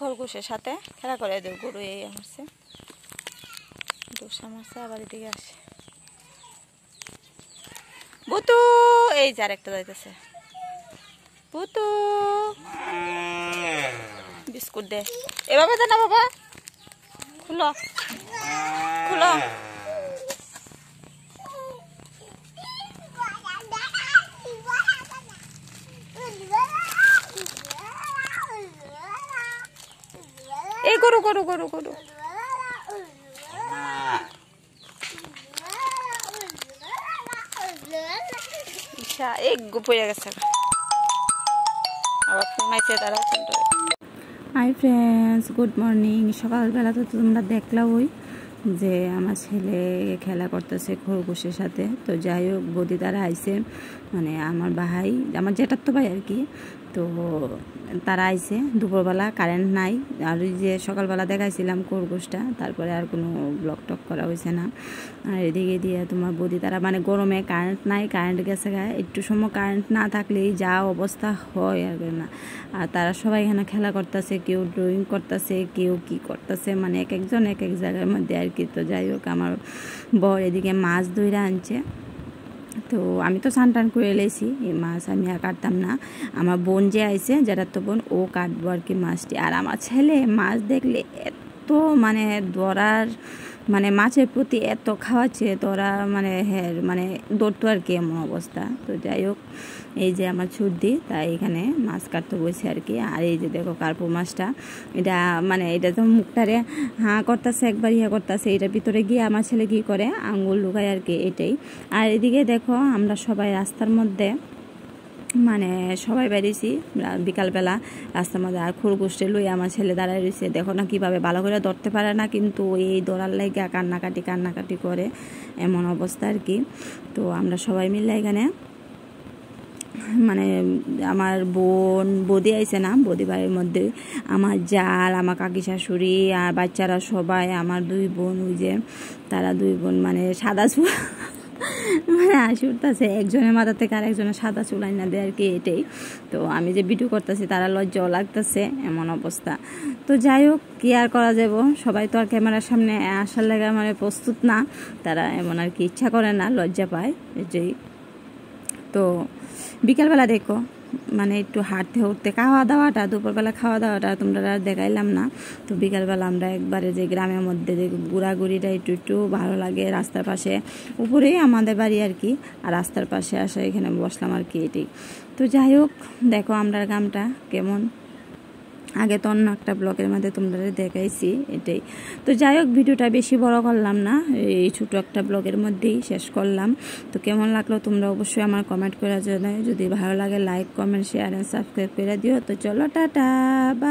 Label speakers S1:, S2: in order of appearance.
S1: খরগোশের সাথে খেলা করে। গরু এই আমারছে দোষা মারছে, আবার এদিকে আসে বুতু। এই যে আরেকটা যাইতেছে বুতু, বিস্কুট দে। এভাবে দে না বাবা, খুলো খুলো। এই গরু গরু গরু গরু এই পড়ে গেছে আবার ফোনাইছে তারা। Hi friends, good morning. সকালবেলা তো তোমরা দেখলামই যে আমার ছেলে খেলা করতেছে খরগোশের সাথে। তো যাই হোক, বৌদি তারা আইসে, মানে আমার ভাই, আমার জেঠার তো ভাই আর কি। তো তারা আইসে দুপুরবেলা, কারেন্ট নাই। আর ওই যে সকালবেলা দেখাইছিলাম খরগোশটা, তারপরে আর কোনো ব্লগ টক করা হয়েছে না। আর এদিকে দিয়ে তোমার বৌদি তারা, মানে গরমে কারেন্ট নাই, কারেন্ট গেছে গায়ে, একটু সময় কারেন্ট না থাকলেই যা অবস্থা হয় আর না। আর তারা সবাই এখানে খেলা করতেছে, কেউ ড্রয়িং করতেছে, কেউ কি করতেছে, মানে এক একজন এক এক জায়গার মধ্যে আর কি। তো যাই হোক, আমার বর এদিকে মাছ ধরে আনছে। তো আমি তো স্নান টান করে এলেছি, এই মাছ আমি আর কাটতাম না। আমার বোন যে আইছে, যেটার তো বোন, ও কাটবো আর কি মাছটি। আর আমার ছেলে মাছ দেখলে এত মানে ধরার, মানে মাছের প্রতি এত খাওয়াচ্ছে তোরা, মানে হ্যাঁ মানে দৌড়তো আর কি, এমন অবস্থা। তো যাই হোক, এই যে আমার ছুটি, তাই এখানে মাছ কাটতে বসে আর কি। আর এই যে দেখো কার্পু মাছটা, এটা মানে এটা তো মুখটারে হাঁ করতেছে, একবার ইয়া করতেছে, এটার ভিতরে গিয়ে আমার ছেলে কী করে, আঙ্গুল লুকায় আর কি, এটাই। আর এদিকে দেখো আমরা সবাই রাস্তার মধ্যে, মানে সবাই বেরিয়েছি বিকালবেলা রাস্তার মধ্যে। আর খরগোশে লই আমার ছেলে দাঁড়ায় রয়েছে, দেখো না কীভাবে, ভালো করে ধরতে পারে না, কিন্তু এই দৌড়ার লাইগা কান্নাকাটি করে, এমন অবস্থা আর কি। তো আমরা সবাই মিলে এখানে, মানে আমার বৌদি আইছে না, বৌদি বাড়ির মধ্যে আমার জাল, আমার কাকি শাশুড়ি আর বাচ্চারা সবাই, আমার দুই বোন, ওই যে তারা দুই বোন, মানে সাদা চুল মানে হাসি উঠতেছে, একজনের মাথা থেকে আর একজনের সাদা চুল আইনা দেয় আর কি, এটাই। তো আমি যে ভিডিও করতেছি তারা লজ্জাও লাগতেছে, এমন অবস্থা। তো যাই হোক, কি আর করা যাব, সবাই তো আর ক্যামেরার সামনে আসার লাগা মানে প্রস্তুত না, তারা এমন আর কি ইচ্ছা করে না, লজ্জা পায় যেই। তো বিকালবেলা দেখো, মানে একটু হাঁটতে উঠতে, খাওয়া দাওয়াটা, দুপুরবেলা খাওয়া দাওয়াটা তোমরা আর দেখাইলাম না। তো বিকালবেলা আমরা একবারে যে গ্রামের মধ্যে যে ঘোরাঘুরিটা একটু ভালো লাগে, রাস্তার পাশে, উপরেই আমাদের বাড়ি আর কি, আর রাস্তার পাশে আসে এখানে বসলাম আর কি, এটাই। তো যাই হোক, দেখো আমরা গ্রামটা কেমন, আগে তো অন্য একটা ব্লগের মধ্যে তোমরা দেখাইছি, এটাই। তো যাই হোক, ভিডিওটা বেশি বড় করলাম না, এই ছোটো একটা ব্লগের মধ্যেই শেষ করলাম। তো কেমন লাগলো তোমরা অবশ্যই আমার কমেন্ট করে জানাও, যদি ভালো লাগে like, comment, share and subscribe করে দিও। তো চলো, টাটা, বাই।